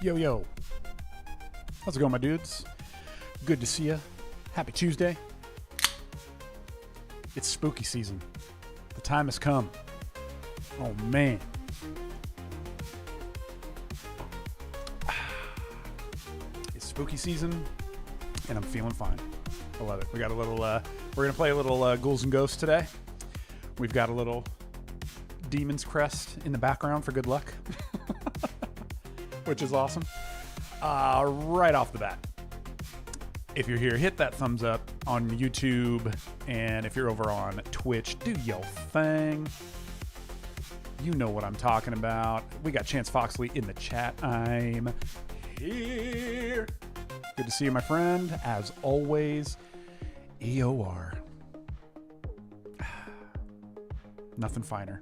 Yo, yo. How's it going, my dudes? Good to see ya. Happy Tuesday. It's spooky season. The time has come. Oh, man. It's spooky season, and I'm feeling fine. I love it. We got a little, we're going to play a little Ghouls and Ghosts today. We've got a little Demon's Crest in the background for good luck. Which is awesome. Right off the bat, if you're here, hit that thumbs up on YouTube, and if you're over on Twitch, do your thing. You know what I'm talking about. We got Chance Foxley in the chat. I'm here. Good to see you, my friend. As always, EOR. Nothing finer.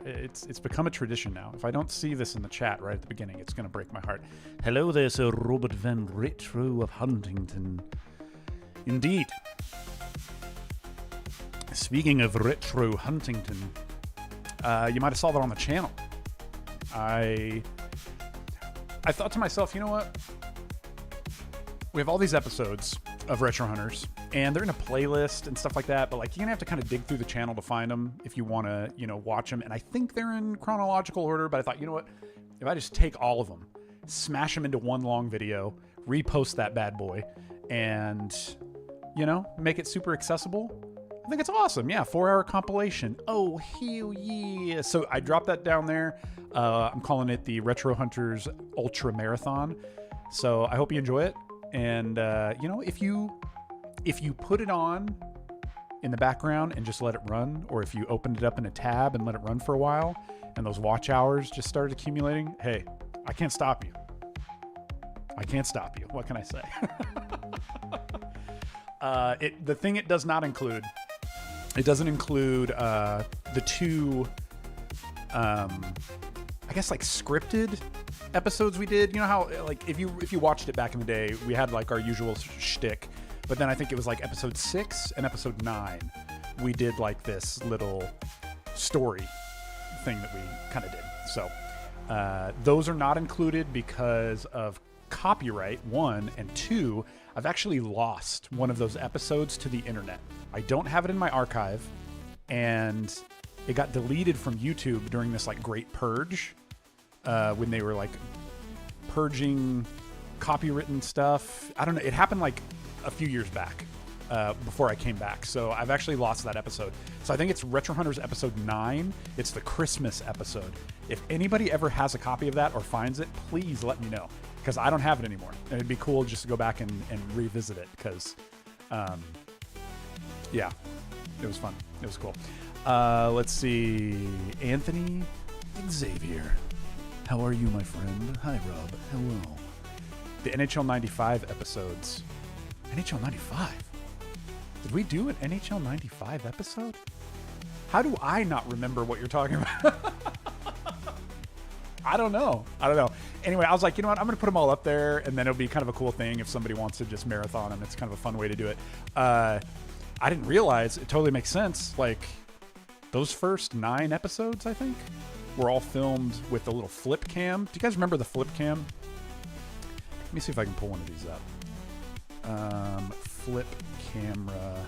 It's become a tradition now. If I don't see this in the chat right at the beginning, it's going to break my heart. Hello there, Sir Robert Van Retro of Huntington. Indeed. Speaking of Retro Huntington, you might have saw that on the channel. I thought to myself, you know what? We have all these episodes of Retro Hunters, and they're in a playlist and stuff like that, but like you're gonna have to kind of dig through the channel to find them if you want to, you know, watch them. And I think they're in chronological order, but I thought, you know what? If I just take all of them, smash them into one long video, repost that bad boy, and, you know, make it super accessible, I think it's awesome. Yeah, 4-hour compilation. Oh, hell yeah. So I dropped that down there. I'm calling it the Retro Hunters Ultra Marathon. So I hope you enjoy it. And, you know, if you put it on in the background and just let it run, or if you opened it up in a tab and let it run for a while, and those watch hours just started accumulating, hey, I can't stop you. I can't stop you. What can I say? The thing it does not include, it doesn't include the two, I guess, like scripted episodes we did. You know how, like, if you watched it back in the day, we had like our usual shtick. But then I think it was like episode 6 and episode 9. We did like this little story thing that we kind of did. So those are not included because of copyright, 1, and 2, I've actually lost one of those episodes to the internet. I don't have it in my archive, and it got deleted from YouTube during this like great purge when they were like purging copywritten stuff. I don't know. It happened like a few years back before I came back. So I've actually lost that episode. So I think it's Retro Hunters episode 9. It's the Christmas episode. If anybody ever has a copy of that or finds it, please let me know, because I don't have it anymore. And it'd be cool just to go back and revisit it, because, yeah, it was fun. It was cool. Let's see. Anthony Xavier. How are you, my friend? Hi, Rob. Hello. The NHL 95 episodes. NHL 95? Did we do an NHL 95 episode? How do I not remember what you're talking about? I don't know. Anyway, I was like, you know what? I'm going to put them all up there, and then it'll be kind of a cool thing if somebody wants to just marathon them. It's kind of a fun way to do it. I didn't realize, it totally makes sense, like, those first 9 episodes, I think, were all filmed with a little flip cam. Do you guys remember the flip cam? Let me see if I can pull one of these up. Flip camera.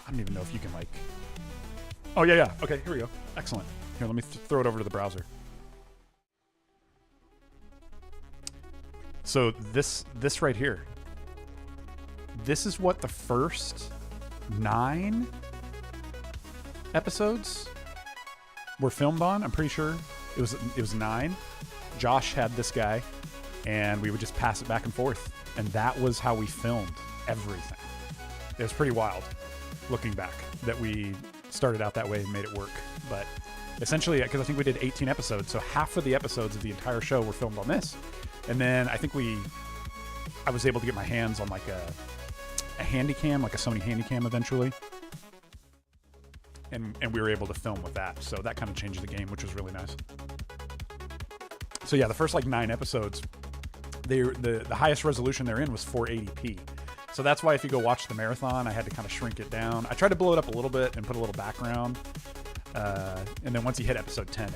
I don't even know if you can, like... Oh, yeah. Okay, here we go. Excellent. Here, let me throw it over to the browser. So this right here. This is what the first 9 episodes were filmed on. I'm pretty sure it was 9. Josh had this guy, and we would just pass it back and forth. And that was how we filmed everything. It was pretty wild, looking back, that we started out that way and made it work. But essentially, because I think we did 18 episodes, so half of the episodes of the entire show were filmed on this. And then I think I was able to get my hands on like a Handycam, like a Sony Handycam eventually. And we were able to film with that. So that kind of changed the game, which was really nice. So yeah, the first like 9 episodes, the highest resolution they're in was 480p. So that's why if you go watch the marathon, I had to kind of shrink it down. I tried to blow it up a little bit and put a little background. And then once you hit episode 10,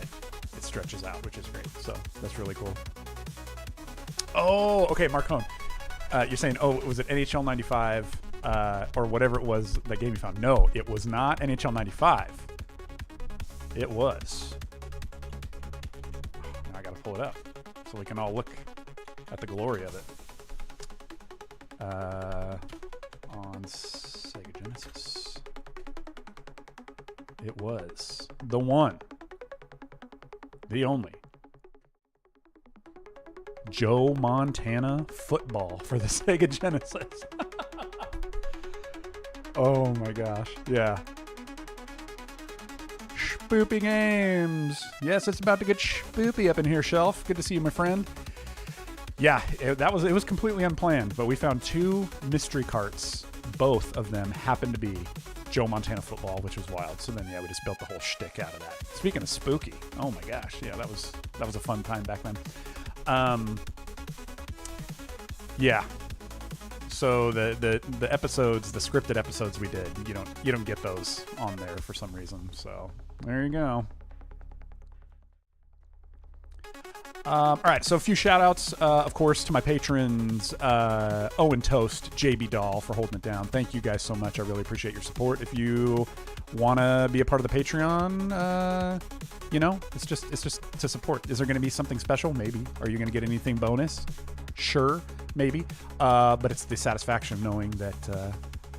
it stretches out, which is great. So that's really cool. Oh, okay, Mark Hone. You're saying, oh, was it NHL 95 or whatever it was that game you found? No, it was not NHL 95. It was. Now I got to pull it up so we can all look at the glory of it. On Sega Genesis. It was the one, the only Joe Montana football for the Sega Genesis. Oh my gosh. Yeah. Spoopy games. Yes, it's about to get spoopy up in here, Shelf. Good to see you, my friend. Yeah, it was completely unplanned, but we found 2 mystery carts. Both of them happened to be Joe Montana football, which was wild. So then, yeah, we just built the whole shtick out of that. Speaking of spooky, oh my gosh, yeah, that was a fun time back then. Yeah. So the episodes, the scripted episodes we did, you don't get those on there for some reason. So there you go. All right, so a few shout-outs, of course, to my patrons, Owen Toast, JB Doll, for holding it down. Thank you guys so much. I really appreciate your support. If you want to be a part of the Patreon, it's just to support. Is there going to be something special? Maybe. Are you going to get anything bonus? Sure, maybe. But it's the satisfaction of knowing that,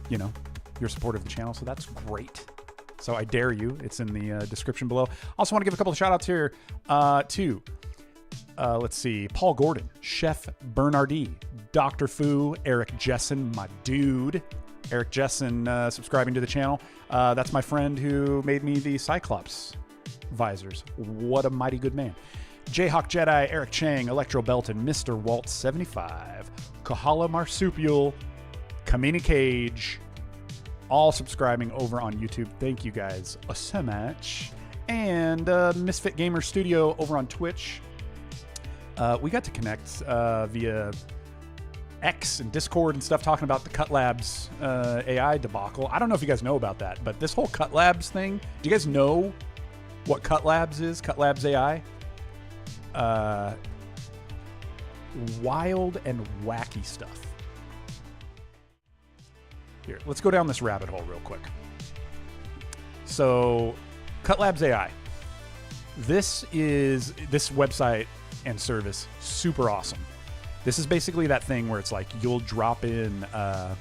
you're supportive of the channel, so that's great. So I dare you. It's in the description below. Also want to give a couple of shout-outs here to... let's see, Paul Gordon, Chef Bernardi, Dr. Fu, Eric Jessen, my dude. Eric Jessen subscribing to the channel. That's my friend who made me the Cyclops visors. What a mighty good man. Jayhawk Jedi, Eric Chang, Electro Belton, Mr. Walt 75, Kahala Marsupial, Kamini Cage, all subscribing over on YouTube. Thank you guys so much. And Misfit Gamer Studio over on Twitch. We got to connect via X and Discord and stuff, talking about the Cut Labs AI debacle. I don't know if you guys know about that, but this whole Cut Labs thing, do you guys know what Cut Labs is? Cut Labs AI? Wild and wacky stuff. Here, let's go down this rabbit hole real quick. So, Cut Labs AI. This website and service, super awesome. This is basically that thing where it's like you'll drop in a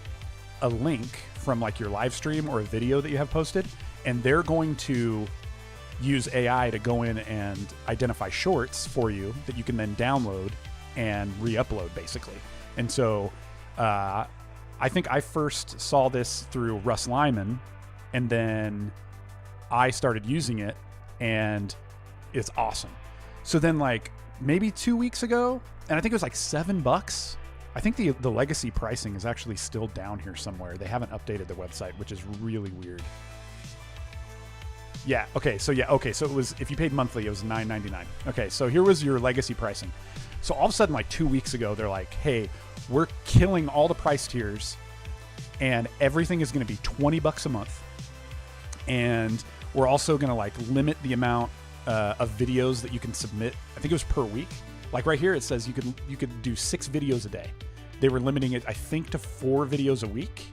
link from like your live stream or a video that you have posted, and they're going to use AI to go in and identify shorts for you that you can then download and re-upload, basically. And so I think I first saw this through Russ Lyman, and then I started using it, and it's awesome. So then, like, maybe 2 weeks ago, and I think it was like $7. I think the legacy pricing is actually still down here somewhere. They haven't updated the website, which is really weird. Yeah, okay, so it was, if you paid monthly, it was $9.99. Okay, so here was your legacy pricing. So all of a sudden, like 2 weeks ago, they're like, hey, we're killing all the price tiers, and everything is going to be $20 a month. And we're also going to like limit the amount of videos that you can submit. I think it was per week. Like right here, it says you could do 6 videos a day. They were limiting it, I think, to 4 videos a week.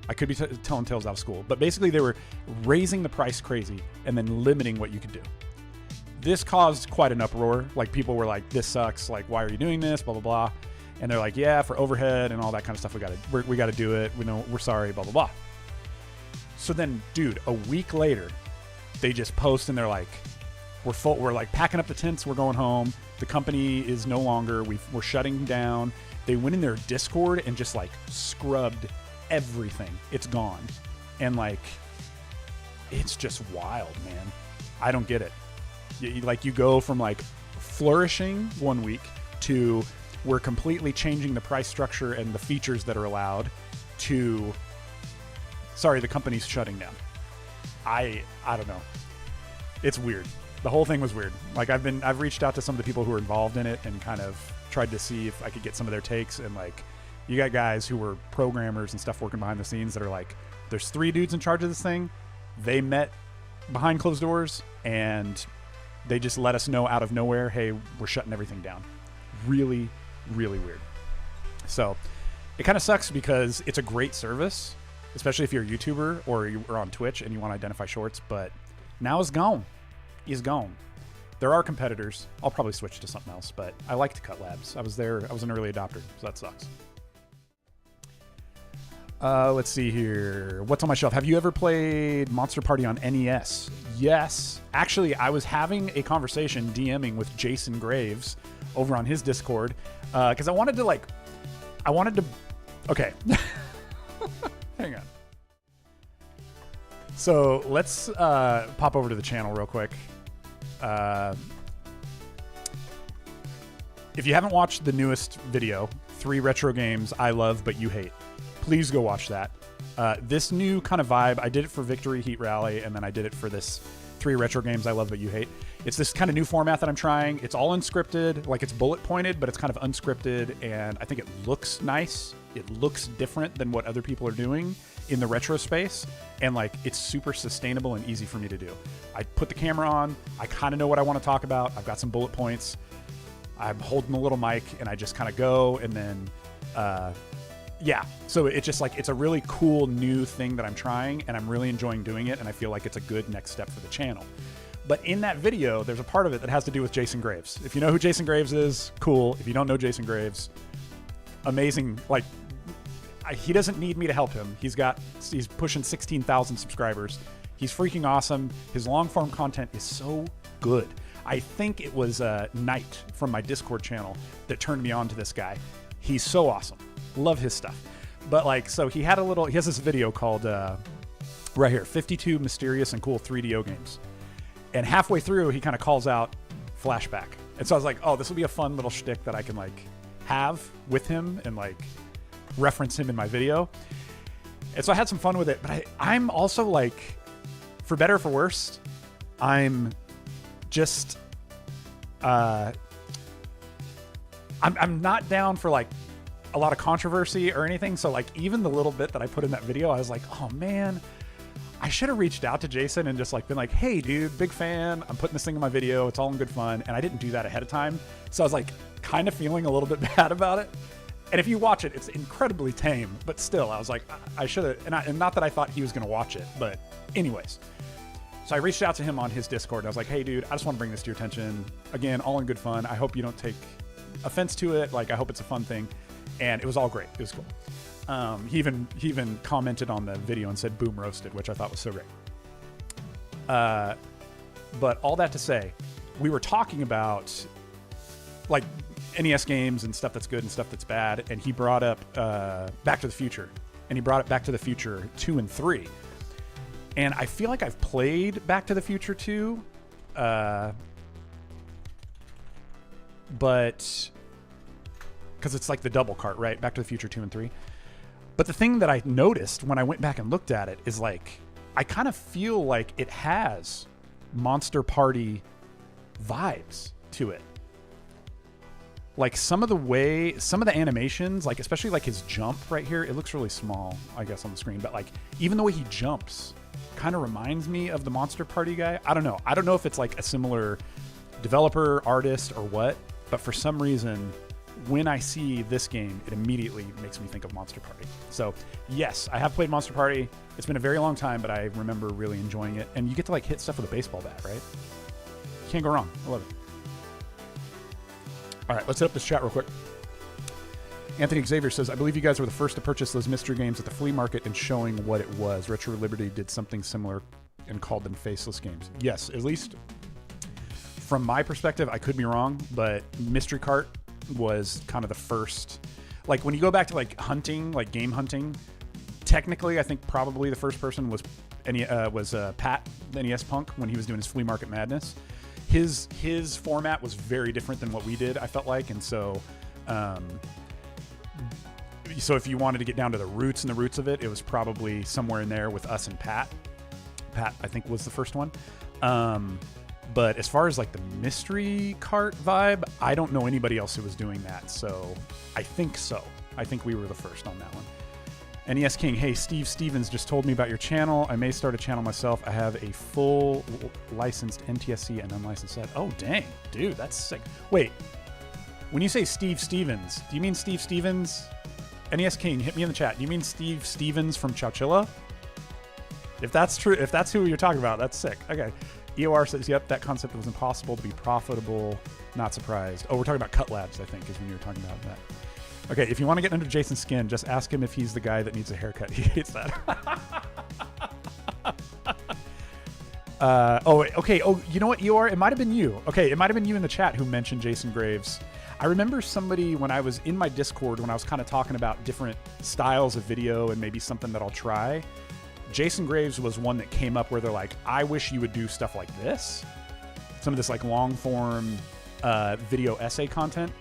I could be telling tales out of school, but basically they were raising the price crazy and then limiting what you could do. This caused quite an uproar. Like, people were like, "This sucks. Like, why are you doing this?" Blah blah blah. And they're like, "Yeah, for overhead and all that kind of stuff, we got to do it. We're sorry." Blah blah blah. So then, dude, a week later, they just post and they're like, we're like packing up the tents, we're going home. The company is no longer, we're shutting down. They went in their Discord and just like scrubbed everything. It's gone. And like, it's just wild, man. I don't get it. You go from like flourishing 1 week to we're completely changing the price structure and the features that are allowed to, sorry, the company's shutting down. I don't know. It's weird. The whole thing was weird. Like, I've reached out to some of the people who are involved in it and kind of tried to see if I could get some of their takes. And like, you got guys who were programmers and stuff working behind the scenes that are like, there's 3 dudes in charge of this thing. They met behind closed doors and They just let us know out of nowhere, hey, we're shutting everything down. Really, really weird. So it kind of sucks because it's a great service, especially if you're a YouTuber or you're on Twitch and you want to identify shorts, but now it's gone. It's gone. There are competitors. I'll probably switch to something else, but I like to cut labs. I was there. I was an early adopter, so that sucks. Let's see here. What's on my shelf? Have you ever played Monster Party on NES? Yes. Actually, I was having a conversation DMing with Jason Graves over on his Discord because I wanted to, okay. Hang on. So let's pop over to the channel real quick. If you haven't watched the newest video, 3 retro games I love but you hate, please go watch that. This new kind of vibe, I did it for Victory Heat Rally, and then I did it for this 3 retro games I love but you hate. It's this kind of new format that I'm trying. It's all unscripted, like it's bullet pointed, but it's kind of unscripted, and I think it looks nice. It looks different than what other people are doing in the retro space, and like it's super sustainable and easy for me to do. I put the camera on, I kind of know what I want to talk about. I've got some bullet points. I'm holding a little mic, and I just kind of go, and then yeah, so it's just like, it's a really cool new thing that I'm trying, and I'm really enjoying doing it, and I feel like it's a good next step for the channel. But in that video, there's a part of it that has to do with Jason Graves. If you know who Jason Graves is, cool. If you don't know Jason Graves, amazing. Like, he doesn't need me to help him. He's pushing 16,000 subscribers. He's freaking awesome. His long form content is so good. I think it was Knight from my Discord channel that turned me on to this guy. He's so awesome. Love his stuff. But like, so he has this video called right here, 52 mysterious and cool 3DO games. And halfway through, he kind of calls out Flashback. And so I was like, oh, this will be a fun little shtick that I can like have with him and like reference him in my video. And so I had some fun with it, but I'm also like, for better or for worse, I'm just, I'm not down for like a lot of controversy or anything. So like even the little bit that I put in that video, I was like, oh man, I should have reached out to Jason and just like been like, hey dude, big fan. I'm putting this thing in my video. It's all in good fun. And I didn't do that ahead of time. So I was like kind of feeling a little bit bad about it. And if you watch it, it's incredibly tame, but still I was like, I should have, and not that I thought he was going to watch it, but anyways. So I reached out to him on his Discord and I was like, hey dude, I just want to bring this to your attention. Again, all in good fun. I hope you don't take offense to it. Like, I hope it's a fun thing. And it was all great. It was cool. He even commented on the video and said boom roasted, which I thought was so great. But all that to say, we were talking about like NES games and stuff that's good and stuff that's bad. And he brought up Back to the Future, and he brought it Back to the Future 2 and 3. And I feel like I've played Back to the Future 2, but because it's like the double cart, right? Back to the Future 2 and 3. But the thing that I noticed when I went back and looked at it is like, I kind of feel like it has Monster Party vibes to it. Like some of the animations, like especially like his jump right here, it looks really small, I guess, on the screen. But like even the way he jumps kind of reminds me of the Monster Party guy. I don't know. I don't know if it's like a similar developer, artist, or what. But for some reason, when I see this game, it immediately makes me think of Monster Party. So yes, I have played Monster Party. It's been a very long time, but I remember really enjoying it. And you get to like hit stuff with a baseball bat, right? Can't go wrong. I love it. All right, let's hit up this chat real quick. Anthony Xavier says, I believe you guys were the first to purchase those mystery games at the flea market and showing what it was. Retro Liberty did something similar and called them faceless games. Yes, at least from my perspective, I could be wrong, but Mystery Cart was kind of the first. Like when you go back to like hunting, like game hunting, technically I think probably the first person was Pat, the NES Punk, when he was doing his Flea Market Madness. His format was very different than what we did, I felt like, and so if you wanted to get down to the roots of it, it was probably somewhere in there with us and Pat. Pat, I think, was the first one. But as far as like the mystery cart vibe, I don't know anybody else who was doing that. So I think we were the first on that one. NES King, hey, Steve Stevens just told me about your channel. I may start a channel myself. I have a full licensed NTSC and unlicensed set. Oh, dang. Dude, that's sick. Wait, when you say Steve Stevens, do you mean Steve Stevens? NES King, hit me in the chat. Do you mean Steve Stevens from Chowchilla? If that's true, if that's who you're talking about, that's sick. Okay. EOR says, yep, that concept was impossible to be profitable. Not surprised. Oh, we're talking about Cut Labs, I think, is when you were talking about that. Okay, if you want to get under Jason's skin, just ask him if he's the guy that needs a haircut. He hates that. Oh, okay. Oh, you know what, Eeyore? It might have been you. Okay, it might have been you in the chat who mentioned Jason Graves. I remember somebody when I was in my Discord, when I was kind of talking about different styles of video and maybe something that I'll try, Jason Graves was one that came up where they're like, I wish you would do stuff like this. Some of this like long form video essay content.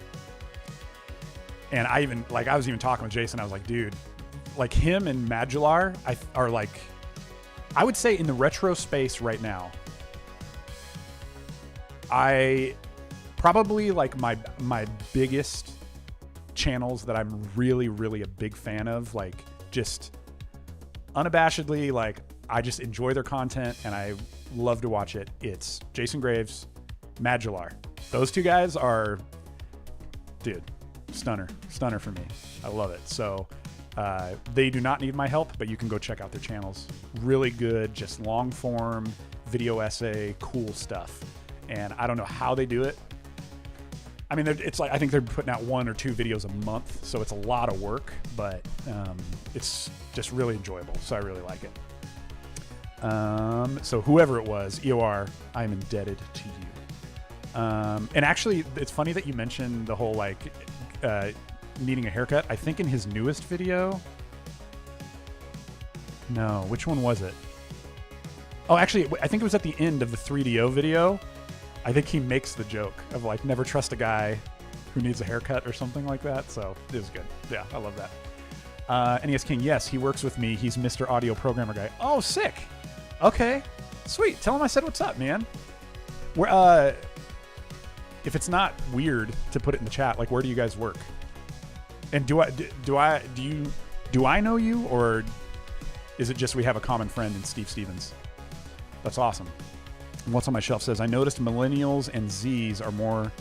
And I was even talking with Jason. I was like, dude, like him and Madular are like, I would say in the retro space right now, I probably like my biggest channels that I'm really, really a big fan of, like just unabashedly, like I just enjoy their content and I love to watch it. It's Jason Graves, Madular. Those two guys are, dude, stunner for me. I love it. So they do not need my help, but you can go check out their channels. Really good, just long form video essay, cool stuff. And I don't know how they do it. I mean, it's like, I think they're putting out 1 or 2 videos a month, so it's a lot of work, but it's just really enjoyable. So I really like it. So whoever it was, EOR, I'm indebted to you. And actually, it's funny that you mentioned the whole like needing a haircut. I think in his newest video, no, which one was it? Oh, actually, I think it was at the end of the 3DO video. I think he makes the joke of like, never trust a guy who needs a haircut or something like that. So it was good. Yeah, I love that. NES King, yes, he works with me. He's Mr. Audio Programmer Guy. Oh, sick. Okay, sweet. Tell him I said what's up, man. Where, if it's not weird to put it in the chat, like, where do you guys work? And do I know you, or is it just we have a common friend in Steve Stevens? That's awesome. And What's on My Shelf says, I noticed millennials and Zs are more,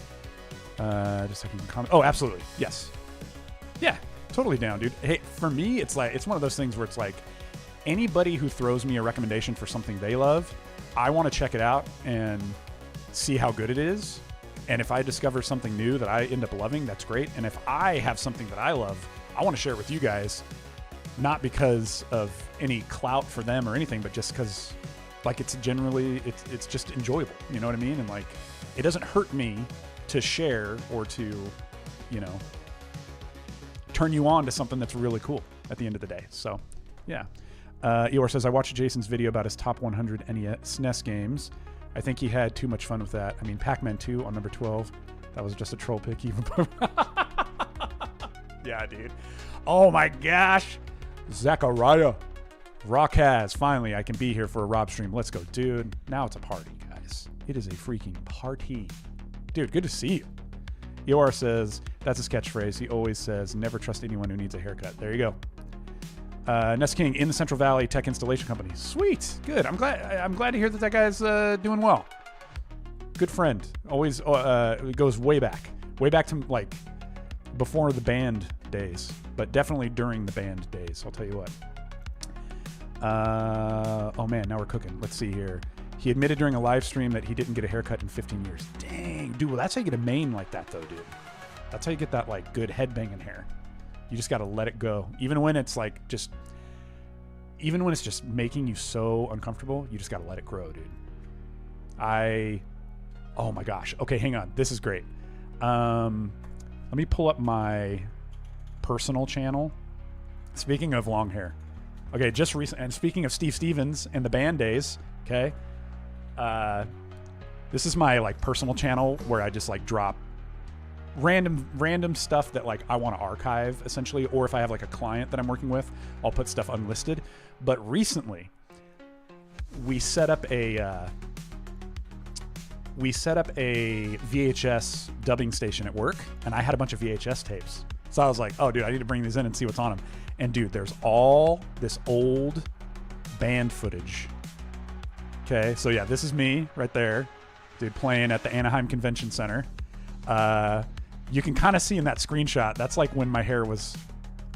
just like you can comment. Oh, absolutely. Yes. Yeah, totally down, dude. Hey, for me, it's like, it's one of those things where it's like, anybody who throws me a recommendation for something they love, I want to check it out and see how good it is. And if I discover something new that I end up loving, that's great. And if I have something that I love, I want to share it with you guys, not because of any clout for them or anything, but just because like it's generally, it's just enjoyable. You know what I mean? And like, it doesn't hurt me to share or to, you know, turn you on to something that's really cool at the end of the day. So yeah. Eeyore says, I watched Jason's video about his top 100 SNES games. I think he had too much fun with that. I mean, Pac-Man 2 on number 12. That was just a troll pick. Even yeah, dude. Oh my gosh. Zachariah. Rockaz. Finally, I can be here for a Rob stream. Let's go, dude. Now it's a party, guys. It is a freaking party. Dude, good to see you. Eeyore says, that's his catchphrase. He always says, never trust anyone who needs a haircut. There you go. Nest King in the Central Valley Tech Installation Company. Sweet, good. I'm glad to hear that guy's doing well. Good friend. Always it goes way back to like before the band days, but definitely during the band days. I'll tell you what. Oh man, now we're cooking. Let's see here. He admitted during a live stream that he didn't get a haircut in 15 years. Dang, dude. Well, that's how you get a mane like that, though, dude. That's how you get that like good headbanging hair. You just got to let it go. Even when it's like even when it's just making you so uncomfortable, you just got to let it grow, dude. Oh my gosh. Okay, hang on. This is great. Let me pull up my personal channel. Speaking of long hair. Okay, just recent. And speaking of Steve Stevens and the band days, okay. This is my like personal channel where I just like drop random stuff that like I want to archive essentially, or if I have like a client that I'm working with, I'll put stuff unlisted. But recently we set up a VHS dubbing station at work, and I had a bunch of VHS tapes, So I was like, oh, dude, I need to bring these in and see what's on them. And, dude, there's all this old band footage. Okay, so, yeah, this is me right there, dude, playing at the Anaheim Convention Center. You can kind of see in that screenshot, that's like when my hair was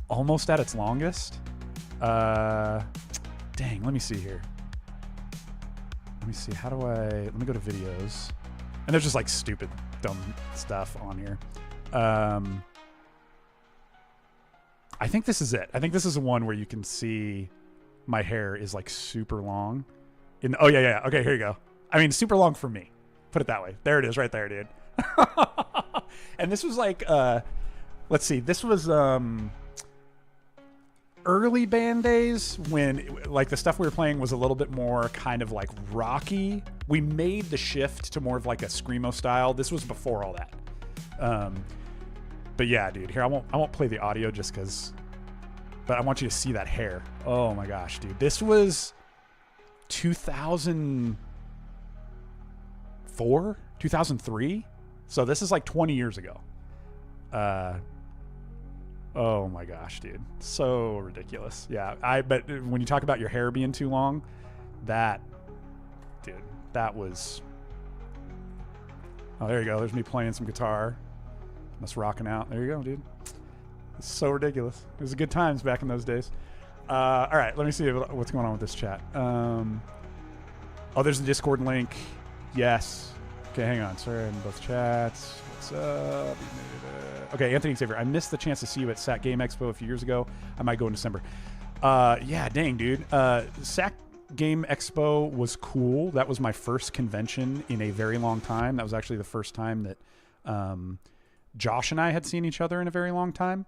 almost at its longest. Dang, let me see here. Let me see, let me go to videos. And there's just like stupid, dumb stuff on here. I think this is it. I think this is the one where you can see my hair is like super long. Oh, yeah. Okay, here you go. I mean, super long for me. Put it that way. There it is right there, dude. And this was like, let's see. This was early band days when like the stuff we were playing was a little bit more kind of like rocky. We made the shift to more of like a screamo style. This was before all that. But yeah, dude, here I won't play the audio just because, but I want you to see that hair. Oh my gosh, dude. This was 2004, 2003. So this is like 20 years ago. Oh my gosh, dude. So ridiculous. Yeah. But when you talk about your hair being too long, that was, oh, there you go. There's me playing some guitar. Us rocking out. There you go, dude. It's so ridiculous. It was good times back in those days. All right, let me see what's going on with this chat. Oh, there's the Discord link. Yes. Okay, hang on. Sorry, in both chats. What's up? Okay, Anthony Xavier. I missed the chance to see you at SAC Game Expo a few years ago. I might go in December. Yeah, dang, dude. SAC Game Expo was cool. That was my first convention in a very long time. That was actually the first time that Josh and I had seen each other in a very long time.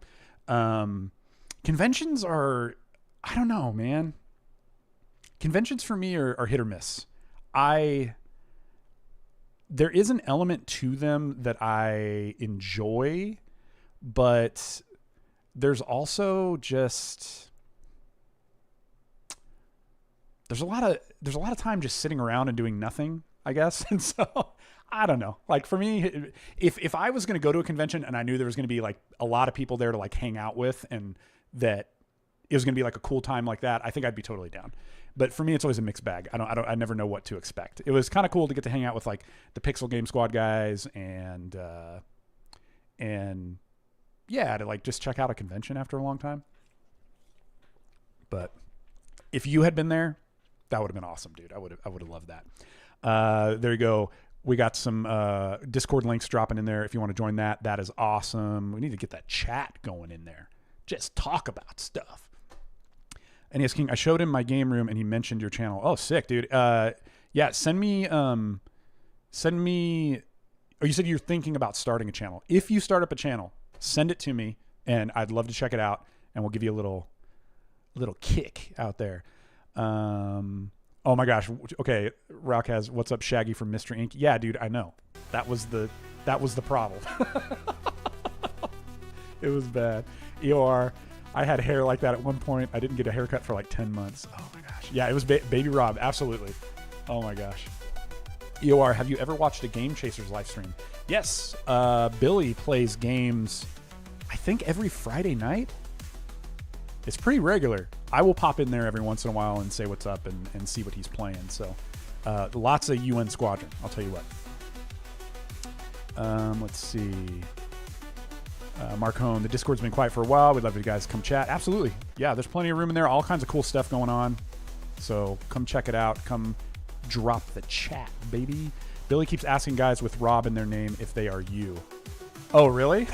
Conventions are, I don't know, man. Conventions for me are hit or miss. There is an element to them that I enjoy, but there's also just, there's a lot of time just sitting around and doing nothing, I guess. And so I don't know. Like for me, if I was going to go to a convention and I knew there was going to be like a lot of people there to like hang out with and that it was going to be like a cool time like that, I think I'd be totally down. But for me, it's always a mixed bag. I never know what to expect. It was kind of cool to get to hang out with like the Pixel Game Squad guys and yeah, to like just check out a convention after a long time. But if you had been there, that would have been awesome, dude. I would have loved that. There you go. We got some Discord links dropping in there. If you want to join that, that is awesome. We need to get that chat going in there. Just talk about stuff. NES King, I showed him my game room and he mentioned your channel. Oh, sick, dude. Yeah, send me, oh, you said you're thinking about starting a channel. If you start up a channel, send it to me and I'd love to check it out and we'll give you a little kick out there. Oh my gosh. Okay. Rock has, what's up, Shaggy from Mr. Inc. Yeah, dude, I know. That was the problem. It was bad. EOR, I had hair like that at one point. I didn't get a haircut for like 10 months. Oh my gosh. Yeah, it was Baby Rob. Absolutely. Oh my gosh. EOR, have you ever watched a Game Chasers live stream? Yes. Billy plays games, I think every Friday night. It's pretty regular. I will pop in there every once in a while and say what's up and see what he's playing. So lots of UN Squadron, I'll tell you what. Let's see. Mark Hone, the Discord's been quiet for a while. We'd love you guys come chat. Absolutely. Yeah, there's plenty of room in there. All kinds of cool stuff going on. So come check it out. Come drop the chat, baby. Billy keeps asking guys with Rob in their name if they are you. Oh, really?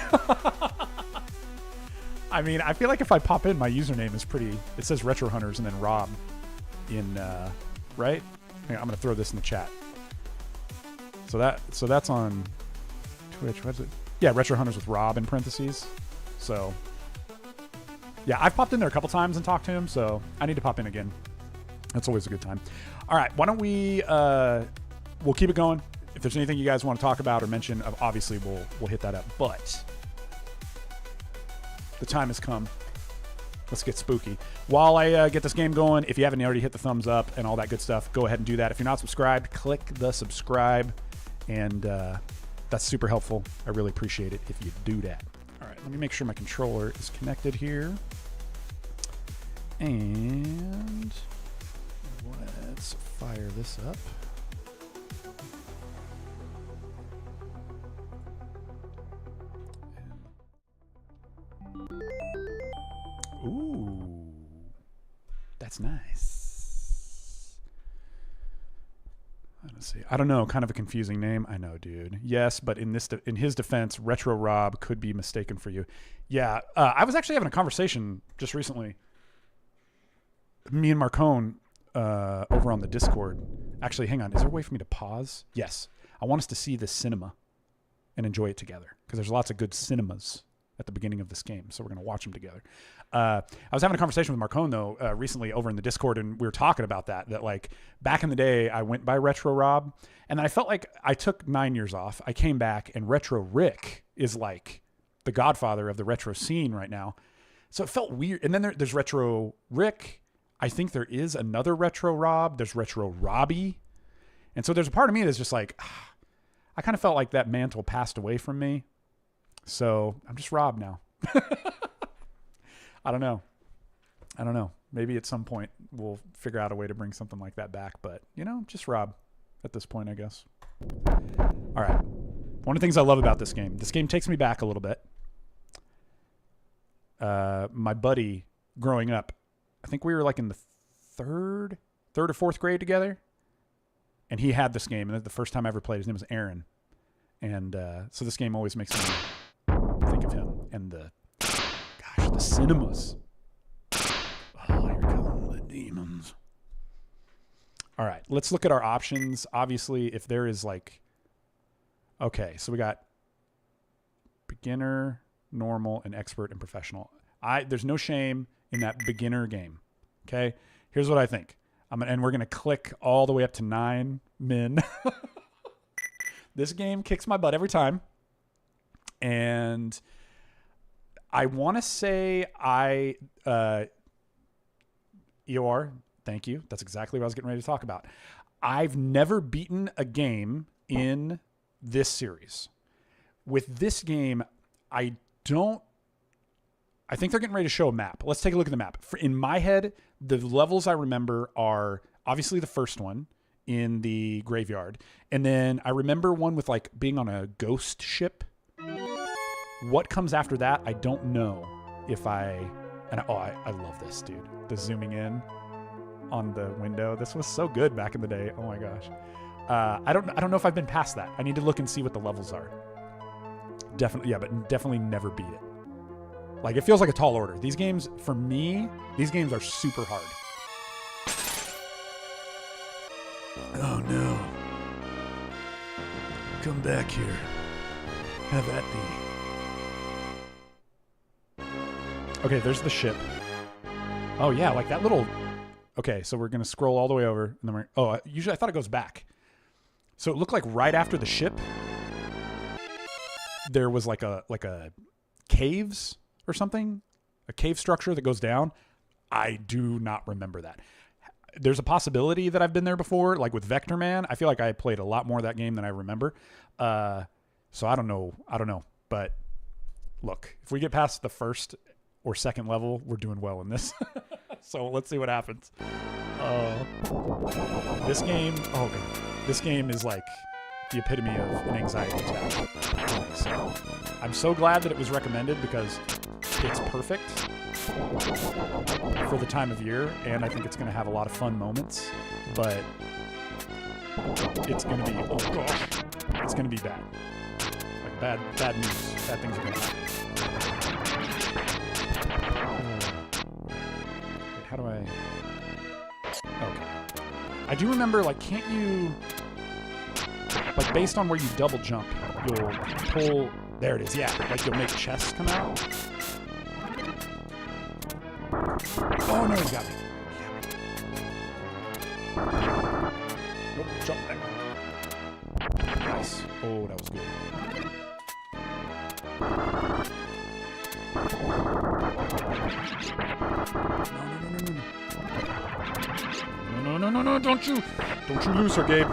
I mean, I feel like if I pop in, my username is pretty, it says Retro Hunters and then Rob in, right? Hang on, I'm going to throw this in the chat. So that's on Twitch. What's it? Yeah, Retro Hunters with Rob in parentheses. So, yeah, I've popped in there a couple times and talked to him, so I need to pop in again. That's always a good time. All right, why don't we, we'll keep it going. If there's anything you guys want to talk about or mention, obviously we'll hit that up. But the time has come. Let's get spooky. While I get this game going, if you haven't already hit the thumbs up and all that good stuff, go ahead and do that. If you're not subscribed, click the subscribe, and that's super helpful. I really appreciate it if you do that. All right. Let me make sure my controller is connected here. And let's fire this up. Ooh, that's nice. Let's see. I don't know. Kind of a confusing name. I know, dude. Yes, but in his defense, Retro Rob could be mistaken for you. Yeah, I was actually having a conversation just recently. Me and Marcone over on the Discord. Actually, hang on. Is there a way for me to pause? Yes. I want us to see this cinema and enjoy it together because there's lots of good cinemas at the beginning of this game, so we're going to watch them together. I was having a conversation with Marcone, though, recently over in the Discord, and we were talking about that like back in the day, I went by Retro Rob, and then I felt like I took 9 years off. I came back, and Retro Rick is like the godfather of the retro scene right now. So it felt weird. And then there's Retro Rick. I think there is another Retro Rob. There's Retro Robbie. And so there's a part of me that's just like, I kind of felt like that mantle passed away from me. So I'm just Rob now. I don't know. Maybe at some point we'll figure out a way to bring something like that back. But, just Rob at this point, I guess. All right. One of the things I love about this game takes me back a little bit. My buddy growing up, I think we were like in the third or fourth grade together. And he had this game. And the first time I ever played, his name was Aaron. And so this game always makes me think of him. And the cinemas. Oh, here come the demons. All right, let's look at our options. Obviously, if there is okay, so we got beginner, normal, and expert and professional. There's no shame in that beginner game. Okay, here's what I think. And we're gonna click all the way up to 9 min. This game kicks my butt every time. And I want to say EOR, thank you. That's exactly what I was getting ready to talk about. I've never beaten a game in this series. With this game, I think they're getting ready to show a map. Let's take a look at the map. In my head, the levels I remember are obviously the first one in the graveyard. And then I remember one with being on a ghost ship. What comes after that, I don't know I love this, dude. The zooming in on the window. This was so good back in the day. Oh my gosh. I don't know if I've been past that. I need to look and see what the levels are. But definitely never beat it. It feels like a tall order. These games, for me, are super hard. Oh no. Come back here. Have at thee. Okay, there's the ship. Oh yeah, that little... Okay, so we're going to scroll all the way over. And then usually I thought it goes back. So it looked like right after the ship, there was like a caves or something. A cave structure that goes down. I do not remember that. There's a possibility that I've been there before, like with Vector Man. I feel like I played a lot more of that game than I remember. So I don't know. But look, if we get past the first or second level, we're doing well in this. So let's see what happens. This game is like the epitome of an anxiety attack. So I'm so glad that it was recommended because it's perfect for the time of year, and I think it's going to have a lot of fun moments, but it's going to be, it's going to be bad. Bad news. Bad things are going to happen. Wait, how do I... Okay. I do remember, can't you... based on where you double jump, you'll pull... There it is, yeah. You'll make chests come out. Oh, no, he got me. Nope, jump there. Nice. Oh, that was good. No, don't you lose her, Gabe.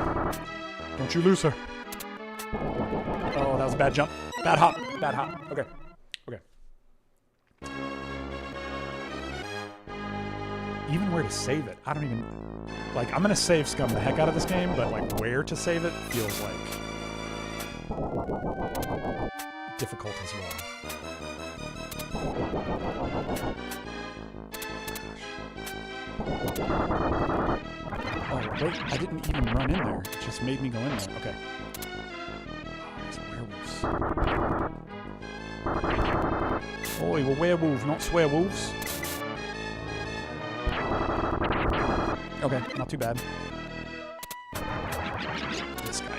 Don't you lose her. Oh, that was a bad jump. Bad hop. Okay. even where to save it. I don't even, like, I'm gonna save scum the heck out of this game, but like where to save it feels like difficult as well. Oh wait, I didn't even run in there. It just made me go in there. Okay. Oh, werewolves. Oh, we're werewolves, not swearwolves. Okay, not too bad. This guy.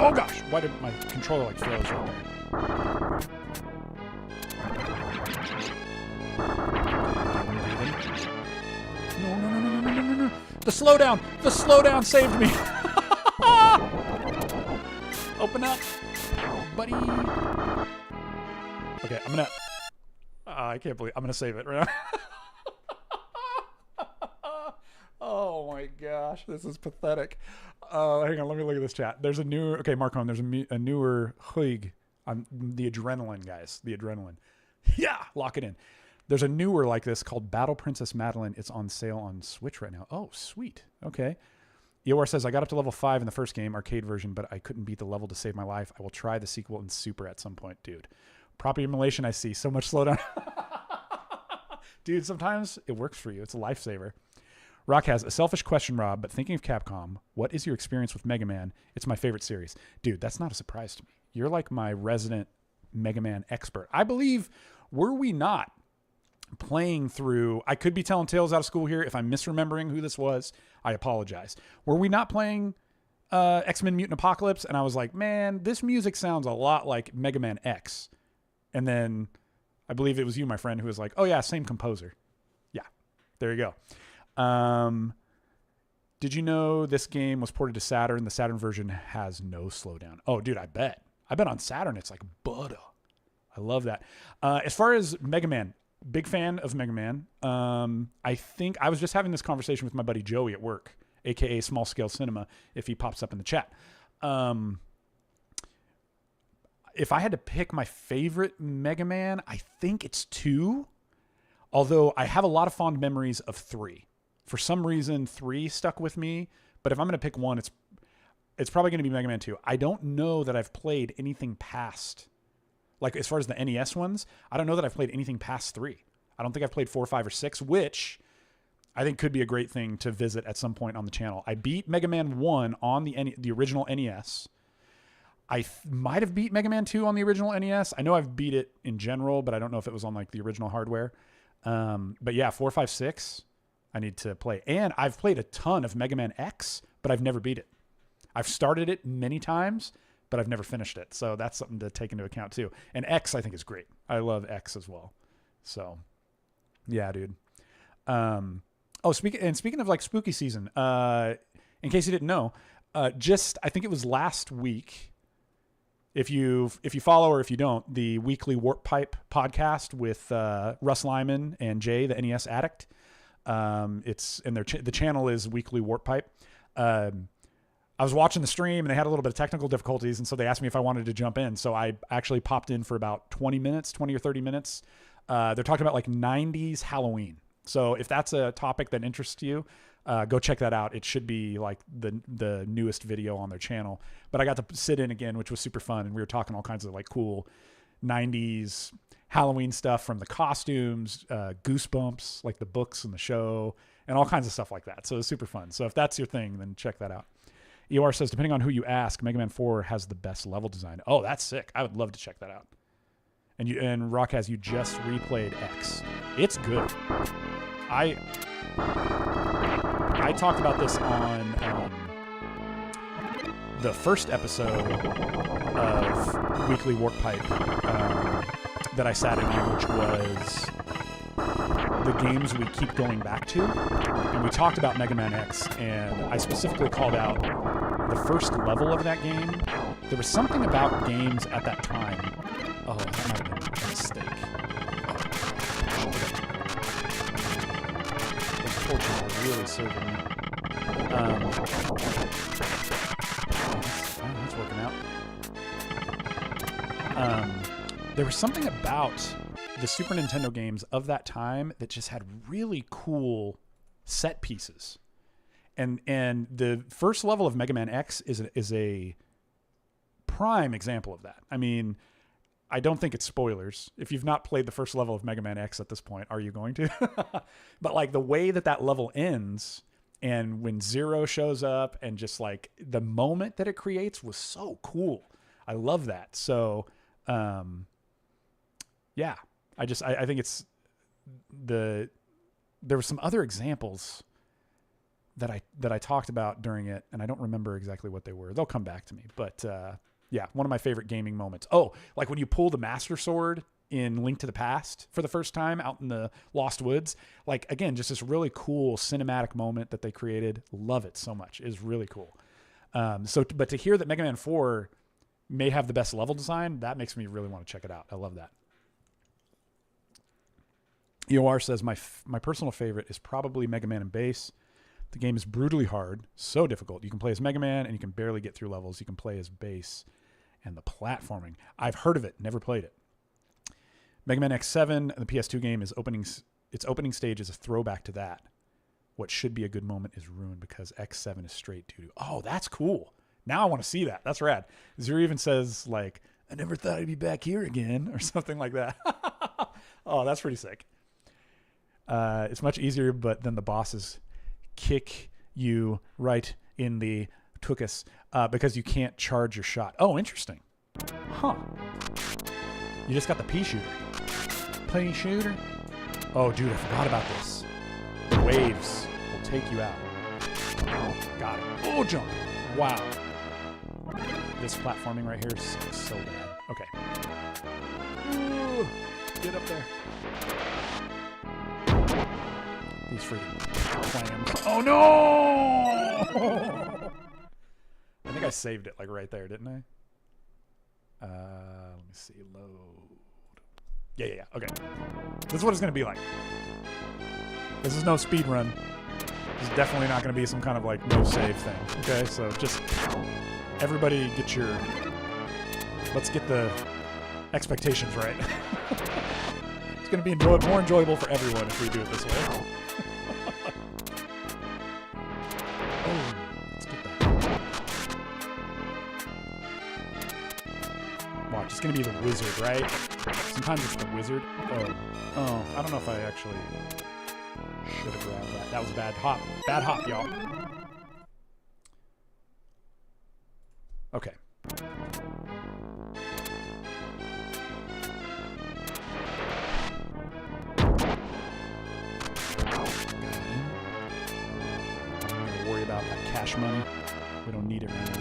Oh gosh! Why did my controller like froze right there? No. The slowdown saved me. Open up, buddy. Okay, I'm gonna. I can't believe I'm gonna save it right now. Oh my gosh, this is pathetic. Hang on, let me look at this chat. There's a newer. Okay, Marcon, there's a newer Huig. The adrenaline, guys. The adrenaline. Yeah, lock it in. There's a newer like this called Battle Princess Madeline. It's on sale on Switch right now. Oh, sweet. Okay. Eor says, I got up to level 5 in the first game, arcade version, but I couldn't beat the level to save my life. I will try the sequel in Super at some point, dude. Proper emulation, I see. So much slowdown. Dude, sometimes it works for you. It's a lifesaver. Rock has a selfish question, Rob, but thinking of Capcom, what is your experience with Mega Man? It's my favorite series. Dude, that's not a surprise to me. You're like my resident Mega Man expert. I believe, were we not playing through, I could be telling tales out of school here. If I'm misremembering who this was, I apologize. Were we not playing X-Men Mutant Apocalypse? And I was like, man, this music sounds a lot like Mega Man X. And then I believe it was you, my friend, who was like, oh yeah, same composer. Yeah, there you go. Did you know this game was ported to Saturn? The Saturn version has no slowdown. Oh, dude, I bet on Saturn it's like butter. I love that. As far as Mega Man, big fan of Mega Man. I think I was just having this conversation with my buddy Joey at work, aka Small Scale Cinema, if he pops up in the chat. If I had to pick my favorite Mega Man, I think it's 2. Although I have a lot of fond memories of 3. For some reason, 3 stuck with me. But if I'm going to pick one, it's probably going to be Mega Man 2. I don't know that I've played anything past, like as far as the NES ones, I don't know that I've played anything past 3. I don't think I've played 4, 5, or 6, which I think could be a great thing to visit at some point on the channel. I beat Mega Man 1 on the original NES. I might have beat Mega Man 2 on the original NES. I know I've beat it in general, but I don't know if it was on like the original hardware. But yeah, 4, 5, 6, I need to play. And I've played a ton of Mega Man X, but I've never beat it. I've started it many times, but I've never finished it. So that's something to take into account too. And X, I think, is great. I love X as well. So yeah, dude. Speaking of like spooky season, in case you didn't know, I think it was last week. If you follow or if you don't, the weekly Warp Pipe podcast with Russ Lyman and Jay, the NES addict. The channel is Weekly Warp Pipe. I was watching the stream and they had a little bit of technical difficulties, and so they asked me if I wanted to jump in. So I actually popped in for about 20 or 30 minutes. They're talking about like 90s Halloween. So if that's a topic that interests you, go check that out. It should be like the newest video on their channel. But I got to sit in again, which was super fun. And we were talking all kinds of like cool 90s Halloween stuff, from the costumes, Goosebumps, like the books and the show, and all kinds of stuff like that. So it was super fun. So if that's your thing, then check that out. EOR says, depending on who you ask, Mega Man 4 has the best level design. Oh, that's sick. I would love to check that out. And Rock has, you just replayed X. It's good. I talked about this on the first episode of Weekly Warp Pipe that I sat in on, which was the games we keep going back to. And we talked about Mega Man X, and I specifically called out the first level of that game. There was something about games at that time. Oh, that might have been a mistake. Those torches are really serving me. That's working out. there was something about the Super Nintendo games of that time that just had really cool set pieces. And the first level of Mega Man X is a prime example of that. I mean, I don't think it's spoilers. If you've not played the first level of Mega Man X at this point, are you going to? But like the way that level ends, and when Zero shows up, and just like the moment that it creates was so cool. I love that. So, yeah, I think it's there were some other examples that I talked about during it, and I don't remember exactly what they were. They'll come back to me. But yeah, one of my favorite gaming moments. Oh, like when you pull the Master Sword in Link to the Past for the first time out in the Lost Woods. Like, again, just this really cool cinematic moment that they created. Love it so much. It is really cool. But to hear that Mega Man 4 may have the best level design, that makes me really want to check it out. I love that. EOR says, my personal favorite is probably Mega Man and Bass. The game is brutally hard, so difficult. You can play as Mega Man, and you can barely get through levels. You can play as Bass. And the platforming. I've heard of it, never played it. Mega Man X7, the PS2 game, its opening stage is a throwback to that. What should be a good moment is ruined because X7 is straight doo-doo. Oh, that's cool. Now I want to see that. That's rad. Zero even says, like, I never thought I'd be back here again, or something like that. Oh, that's pretty sick. It's much easier, but then the bosses kick you right in the tuchus because you can't charge your shot. Oh, interesting. Huh. You just got the pea shooter. Pea shooter? Oh, dude, I forgot about this. The waves will take you out. Got it. Oh, jump. Wow. This platforming right here is so bad. Okay. Ooh, get up there. These freaking clams. Oh, no! I think I saved it, like, right there, didn't I? Let me see. Load. Yeah. Okay. This is what it's going to be like. This is no speed run. This is definitely not going to be some kind of, like, no save thing. Okay? So just everybody get your... Let's get the expectations right. It's going to be more enjoyable for everyone if we do it this way. Oh, let's get that. Watch, it's going to be the wizard, right? Sometimes it's the wizard. Oh, I don't know if I actually should have grabbed that. That was a bad hop. Bad hop, y'all. Okay. About that cash money. We don't need it right now.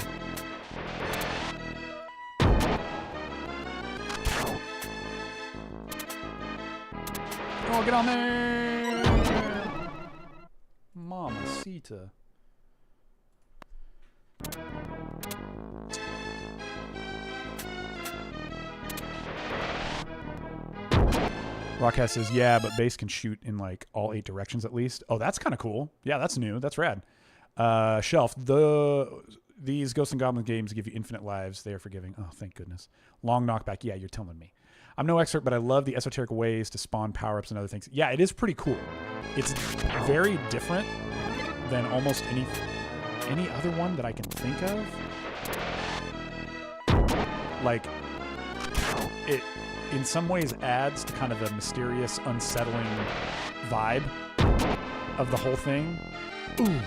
Oh, get on there! Mamacita. Rockhead says, yeah, but Bass can shoot in like all 8 directions at least. Oh, that's kind of cool. Yeah, that's new. That's rad. Shelf, these Ghosts and Goblins games give you infinite lives. They are forgiving. Oh, thank goodness. Long knockback. Yeah, you're telling me. I'm no expert, but I love the esoteric ways to spawn power-ups and other things. Yeah, it is pretty cool. It's very different than almost any other one that I can think of. Like, it in some ways adds to kind of the mysterious, unsettling vibe of the whole thing. Ooh.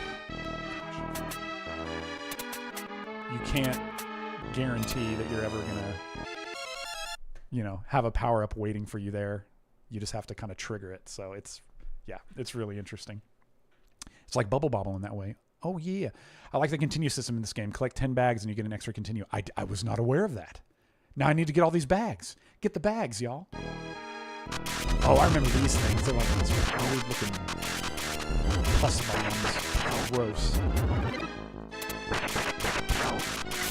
You can't guarantee that you're ever gonna, have a power up waiting for you there. You just have to kind of trigger it. So it's really interesting. It's like Bubble Bobble in that way. Oh yeah, I like the continue system in this game. Collect 10 bags and you get an extra continue. I was not aware of that. Now I need to get all these bags. Get the bags, y'all. Oh, I remember these things. They're like these weird looking pus bombs. Gross.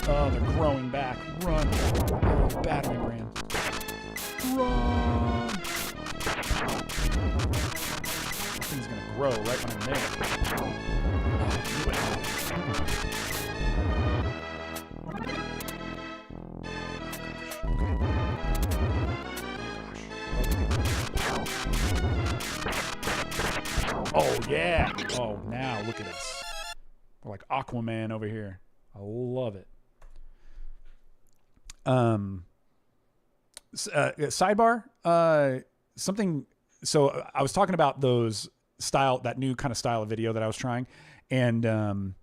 Oh, they're growing back. Run. Oh, battering ram. Run. This thing's going to grow right when I'm there. Oh, yeah. Oh, now look at us. We're like Aquaman over here. I love it. Sidebar. Something. So I was talking about that new kind of style of video that I was trying. And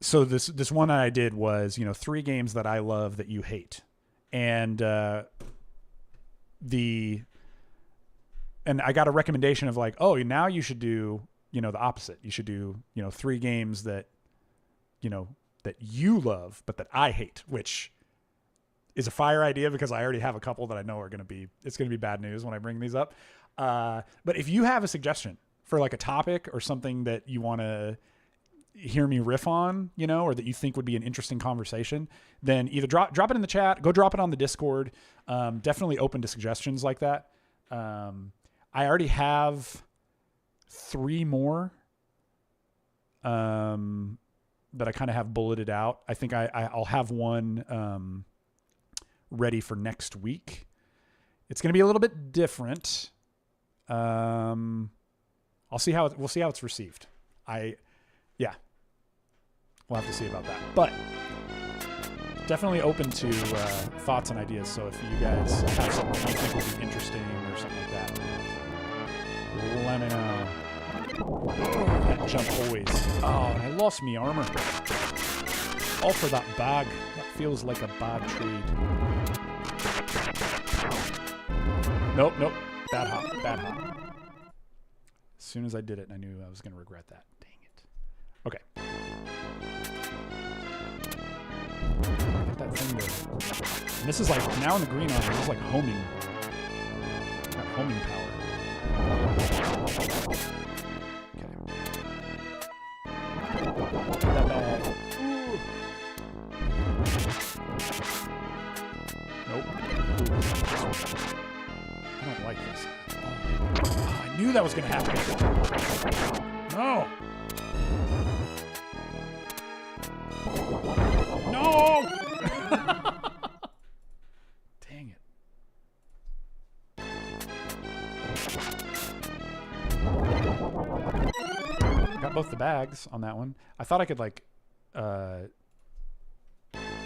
so this one that I did was, 3 games that I love that you hate. And and I got a recommendation of like, oh, now you should do, the opposite. You should do, 3 games that, that you love, but that I hate, which is a fire idea because I already have a couple that I know it's going to be bad news when I bring these up. But if you have a suggestion for like a topic or something that you want to hear me riff on, or that you think would be an interesting conversation, then either drop it in the chat, go drop it on the Discord. Definitely open to suggestions like that. I already have 3 more that I kind of have bulleted out. I think I'll have one ready for next week. It's going to be a little bit different. We'll see how it's received. We'll have to see about that. But definitely open to thoughts and ideas. So if you guys have something you think would be interesting or something like that, let me know. That jump always. Oh, and I lost me armor. All for that bag. That feels like a bad trade. Nope. Bad hop. As soon as I did it, I knew I was going to regret that. Dang it. Okay. That thing there. And this is like, now in the green armor, this is like homing. Got homing power. Okay. That bag. Ooh. Nope. I don't like this. Oh, I knew that was going to happen. No. No! Dang it. Got both the bags on that one. I thought I could like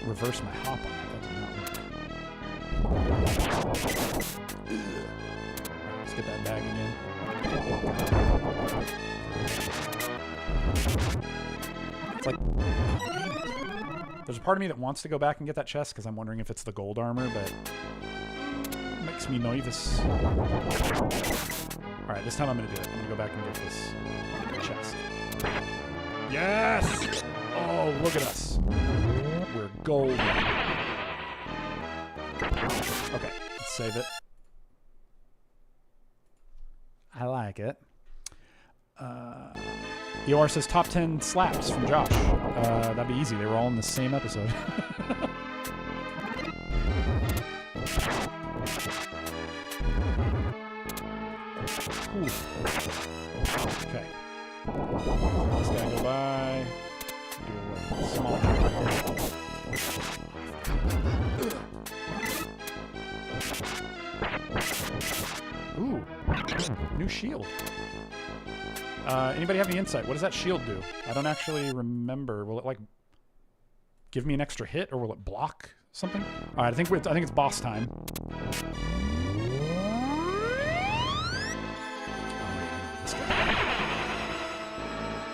reverse my hop on that. That did not work. Let's get that bag again. It's like, there's a part of me that wants to go back and get that chest because I'm wondering if it's the gold armor, but it makes me nervous. All right, this time I'm going to do it. I'm going to go back and get this chest. Yes! Oh, look at us. We're gold. Okay, let's save it. I like it. EOR says top 10 slaps from Josh. That'd be easy. They were all in the same episode. Okay. This guy go by. Do a small Ooh. New shield. Anybody have any insight? What does that shield do? I don't actually remember. Will it like give me an extra hit, or will it block something? All right, I think it's boss time.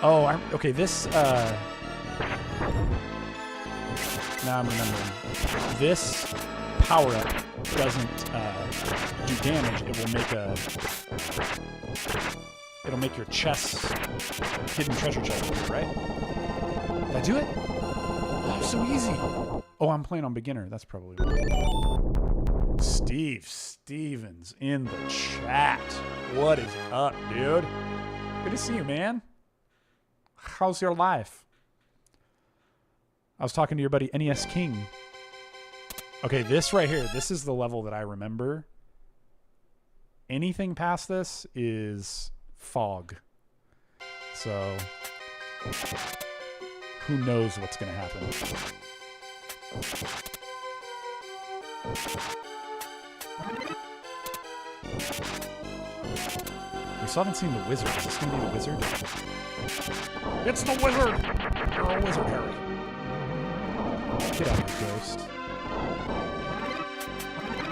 Oh, okay. This. Now I'm remembering. This power up doesn't do damage. It will make a. It'll make your chest hidden treasure chest, right? Did I do it? Oh, so easy. Oh, I'm playing on beginner. That's probably right. Steve Stevens in the chat. What is up, dude? Good to see you, man. How's your life? I was talking to your buddy NES King. Okay, this right here, this is the level that I remember. Anything past this is fog. So, who knows what's going to happen. still haven't seen the wizard. Is this going to be the wizard? It's the wizard! You're a wizard, Harry. Get out of here, ghost.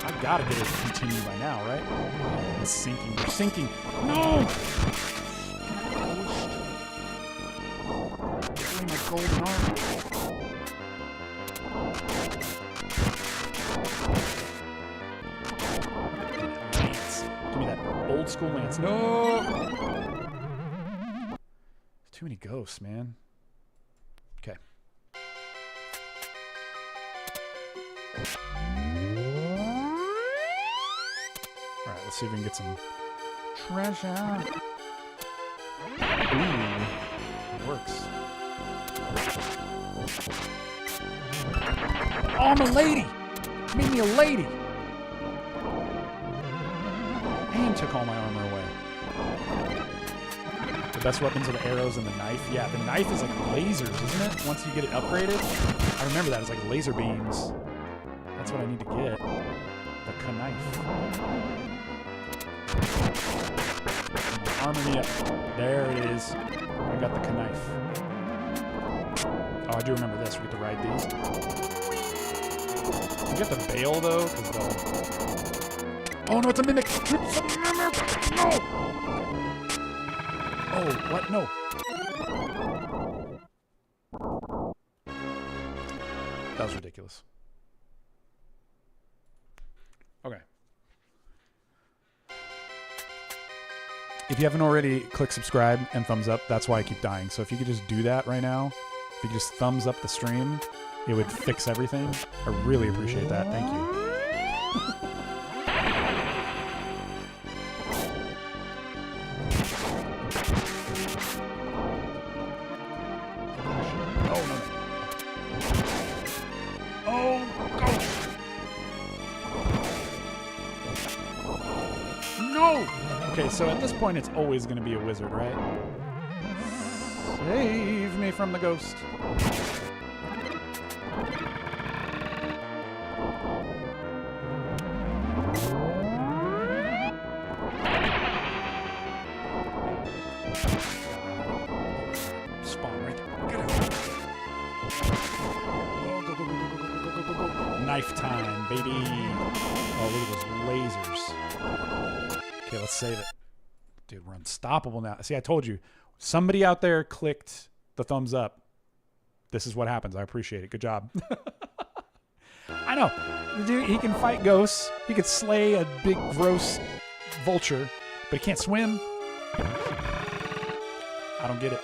I've got to get it to continue by now, right? Oh, it's sinking. You're sinking. No! Ghost. Give me my golden armor. Give me that old school lance. No! There's too many ghosts, man. Okay. Alright, let's see if we can get some treasure. Ooh, it works. Oh, I'm a lady! Made me a lady! And took all my armor away. The best weapons are the arrows and the knife. Yeah, the knife is like lasers, isn't it? Once you get it upgraded. I remember that. It's like laser beams. That's what I need to get. The knife. Armor me up. There it is. I got the knife. Oh, I do remember this. We get to ride these. You get the bail though, because they'll... Oh no, it's a mimic! It's a mimic! No! Oh, what? No. That was ridiculous. Okay. If you haven't already, click subscribe and thumbs up. That's why I keep dying. So if you could just do that right now, if you could just thumbs up the stream, it would fix everything. I really appreciate that. Thank you. Okay, so at this point, it's always going to be a wizard, right? Save me from the ghost. Spawn right there. Get out. Oh, go, go, go, go, go, go, go, go, go, go. Knife time, baby. Oh, look at those lasers. Okay, let's save it. Dude, we're unstoppable now. See, I told you. Somebody out there clicked the thumbs up. This is what happens. I appreciate it. Good job. I know. Dude, he can fight ghosts. He could slay a big, gross vulture, but he can't swim. I don't get it.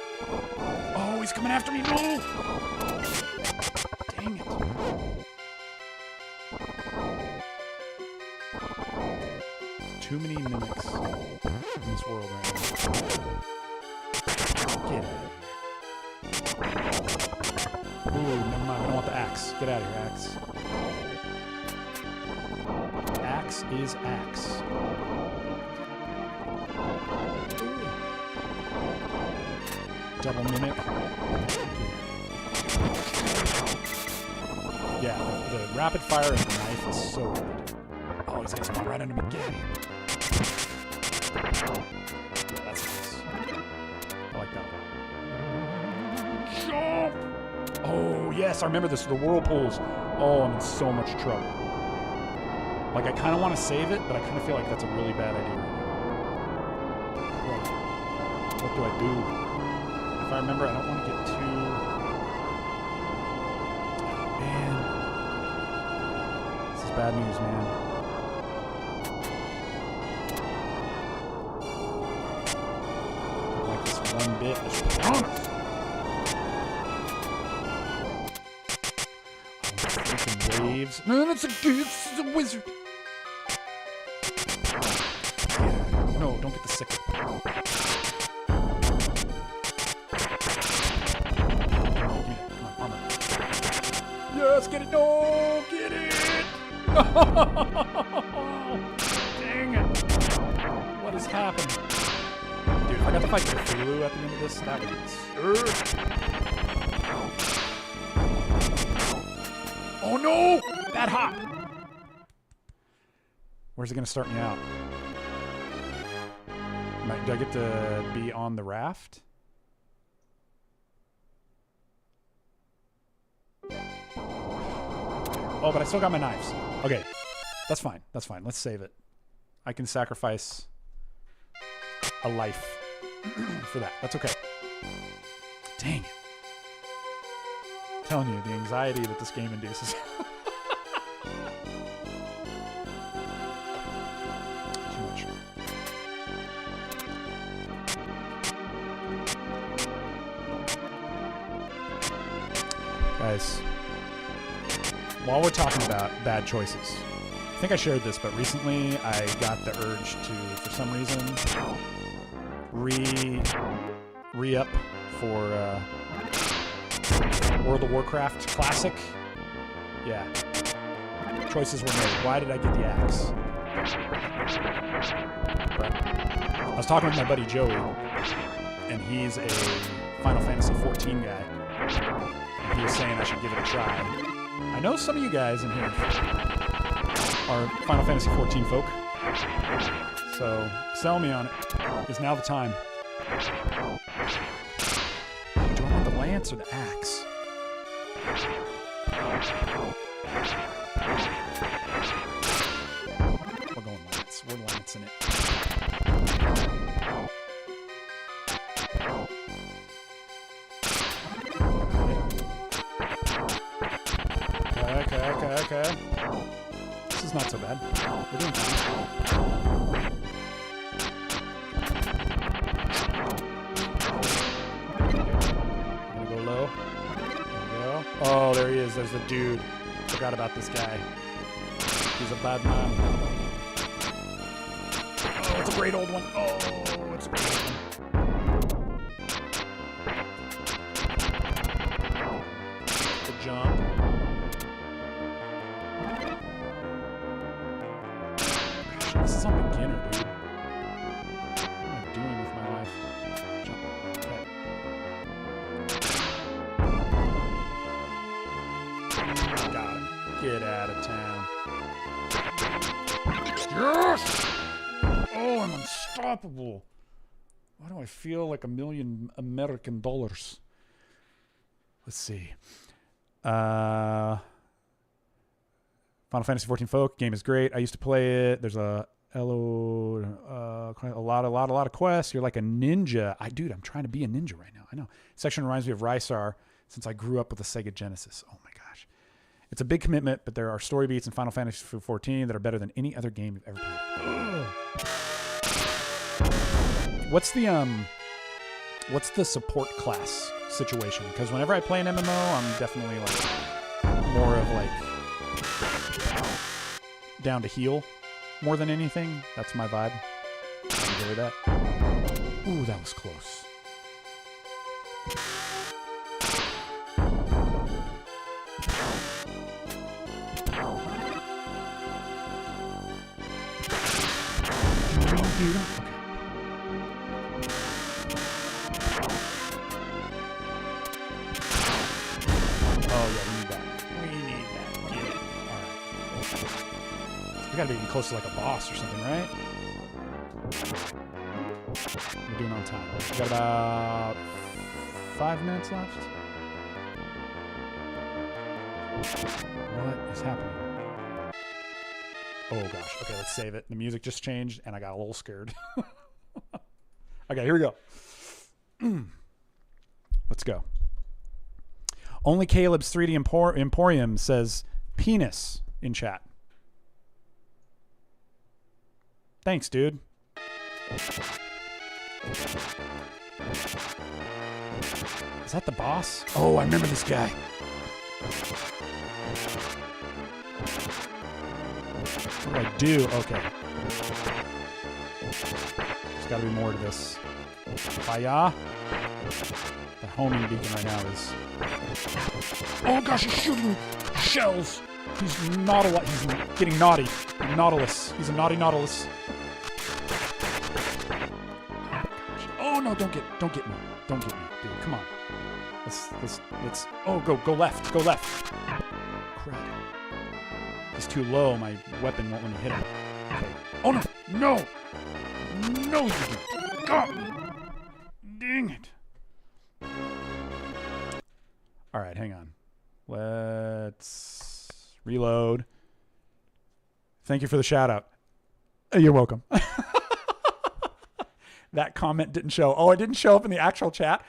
Oh, he's coming after me. No! Dang it. Too many mimics in this world right now. Get out of here. Ooh, never mind. I don't want the axe. Get out of here, axe. Axe is axe. Double mimic. Yeah, the rapid fire of the knife is so good. Oh, he's gonna spawn right under me. Get out of here. Yeah, that's nice. I like that one. Jump! Oh, yes, I remember this. The whirlpools. Oh, I'm in so much trouble. Like, I kind of want to save it, but I kind of feel like that's a really bad idea right now. What do I do? If I remember, I don't want to get too... Oh, man. This is bad news, man. One bit. Freaking waves. No, it's a wizard. No, don't get the sickle. Come on, armor. Yes, get it. No, get it. Dang it. What is happening? Dude, if I got to fight Cthulhu at the end of this, that would be absurd. Oh no! That hop! Where's it going to start me out? Do I get to be on the raft? Oh, but I still got my knives. Okay. That's fine. That's fine. Let's save it. I can sacrifice a life for that. That's okay. Dang it. I'm telling you, the anxiety that this game induces. Too much. Guys, while we're talking about bad choices, I think I shared this, but recently I got the urge to, for some reason, re-up for World of Warcraft Classic. Yeah. Choices were made. Why did I get the axe? But I was talking with my buddy Joey, and he's a Final Fantasy 14 guy. And he was saying I should give it a try. I know some of you guys in here are Final Fantasy 14 folk. So, sell me on it. Is now the time. Do I want the lance or the axe? We're going lance. We're lancing it. Okay. This is not so bad. We're doing fine. I'm gonna go low. There we go. Oh, there he is. There's the dude. Forgot about this guy. He's a bad man. Oh, it's a great old one. Oh, it's a great old one. Good jump. This is on beginner, dude. What am I doing with my life? Jump. Okay. Got it. Get out of town. Yes! Oh, I'm unstoppable. Why do I feel like $1 million American dollars? Let's see. Final Fantasy 14 folk game is great. I used to play it. There's a lot of quests. You're like a ninja. Dude, I'm trying to be a ninja right now. I know. Section reminds me of Rysar since I grew up with the Sega Genesis. Oh my gosh. It's a big commitment, but there are story beats in Final Fantasy 14 that are better than any other game you've ever played. What's the support class situation? Because whenever I play an MMO, I'm definitely like more of like down to heal more than anything. That's my vibe. I enjoy that. Ooh, that was close. Okay. Oh yeah, we need that. Get it. Alright. We gotta be getting close to like a boss or something, right? We're doing on time. We got about 5 minutes left. What is happening? Oh gosh. Okay, let's save it. The music just changed and I got a little scared. Okay, here we go. Let's go. Only Caleb's 3D Emporium says penis in chat. Thanks, dude. Is that the boss? Oh, I remember this guy. What do I do? Okay. There's got to be more to this. Fire. The homing beacon right now is... Oh gosh, he's shooting shells. He's He's getting naughty. Nautilus. He's a naughty Nautilus. Oh no! Don't get me. Don't get me, dude. Come on. Let's. Oh, go left. Go left. Crap. He's too low. My weapon won't let me hit him. Okay. Oh no! No! No! You can. Oh, dang it. All right, hang on. Let's reload. Thank you for the shout out. You're welcome. That comment didn't show. Oh, it didn't show up in the actual chat.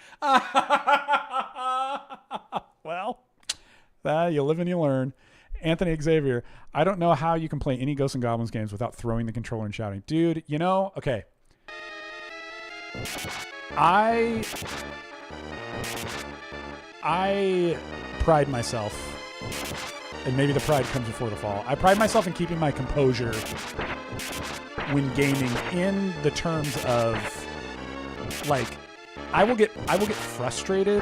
Well, you live and you learn. Anthony Xavier, I don't know how you can play any Ghosts and Goblins games without throwing the controller and shouting. Dude, you know, okay. I pride myself, and maybe the pride comes before the fall. I pride myself in keeping my composure when gaming in the terms of, like, I will get frustrated.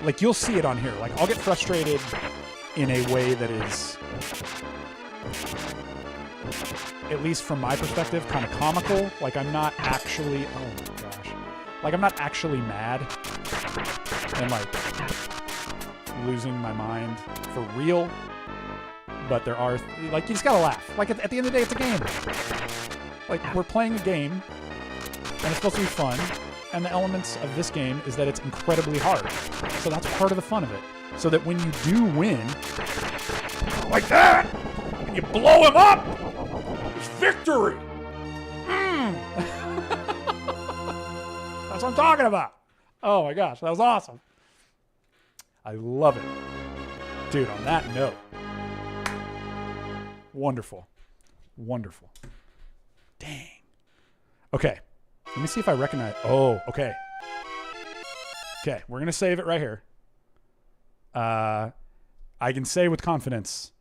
Like, you'll see it on here. Like, I'll get frustrated in a way that is, at least from my perspective, kind of comical. Like, I'm not actually, oh my gosh. Like, I'm not actually mad and, like, losing my mind for real. But there are, like, you just gotta laugh. Like, at the end of the day, it's a game. Like, we're playing a game, and it's supposed to be fun. And the elements of this game is that it's incredibly hard. So that's part of the fun of it. So that when you do win, like that, and you blow him up, it's victory. That's what I'm talking about. Oh my gosh, that was awesome. I love it. Dude, on that note, wonderful. Wonderful. Dang. Okay. Let me see if I recognize. Oh, okay. Okay, we're going to save it right here. I can say with confidence,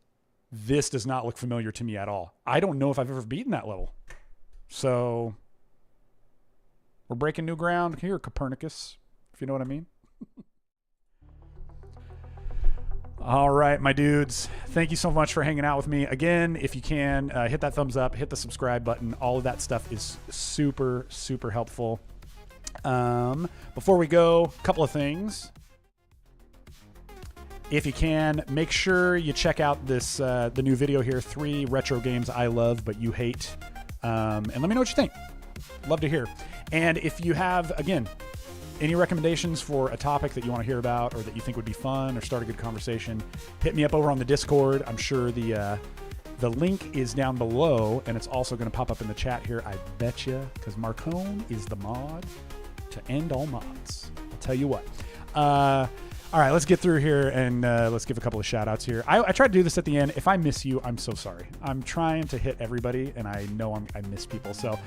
this does not look familiar to me at all. I don't know if I've ever beaten that level. So, we're breaking new ground here, Copernicus, if you know what I mean. All right, my dudes. Thank you so much for hanging out with me. Again, if you can, hit that thumbs up, hit the subscribe button. All of that stuff is super, super helpful. Before we go, a couple of things. If you can, make sure you check out this the new video here, 3 retro games I love but you hate. And let me know what you think. Love to hear. And if you have, again, any recommendations for a topic that you want to hear about or that you think would be fun or start a good conversation, hit me up over on the Discord. I'm sure the link is down below, and it's also going to pop up in the chat here, I betcha, because Marcone is the mod to end all mods. I'll tell you what. All right, let's get through here, and let's give a couple of shout-outs here. I tried to do this at the end. If I miss you, I'm so sorry. I'm trying to hit everybody, and I know I miss people. So,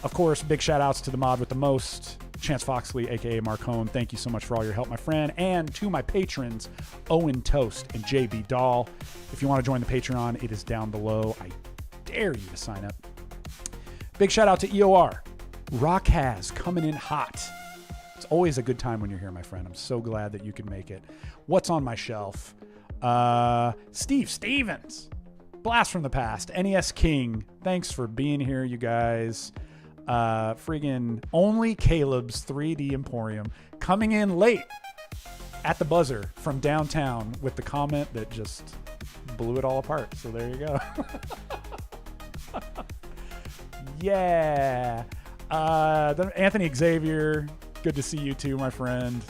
of course, big shout-outs to the mod with the most, Chance Foxley, a.k.a. Marcone. Thank you so much for all your help, my friend. And to my patrons, Owen Toast and JB Dahl. If you want to join the Patreon, it is down below. I dare you to sign up. Big shout-out to EOR. Rock has coming in hot. It's always a good time when you're here, my friend. I'm so glad that you can make it. What's on my shelf? Steve Stevens. Blast from the past. NES King. Thanks for being here, you guys. Friggin' Only Caleb's 3D Emporium coming in late at the buzzer from downtown with the comment that just blew it all apart. So there you go. Yeah. Anthony Xavier, good to see you too, my friend.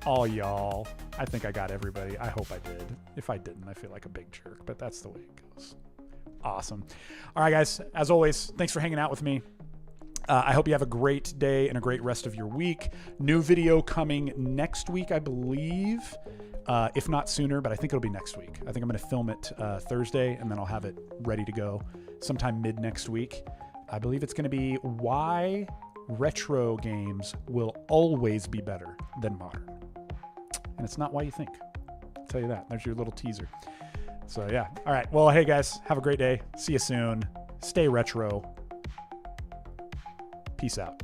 All y'all. I think I got everybody. I hope I did. If I didn't, I feel like a big jerk, but that's the way it goes. Awesome. All right, guys. As always, thanks for hanging out with me. I hope you have a great day and a great rest of your week. New video coming next week, I believe. If not sooner, but I think it'll be next week. I think I'm going to film it Thursday, and then I'll have it ready to go sometime mid next week. I believe it's going to be why retro games will always be better than modern. And it's not why you think. I'll tell you that. There's your little teaser. So, yeah. All right. Well, hey, guys. Have a great day. See you soon. Stay retro. Peace out.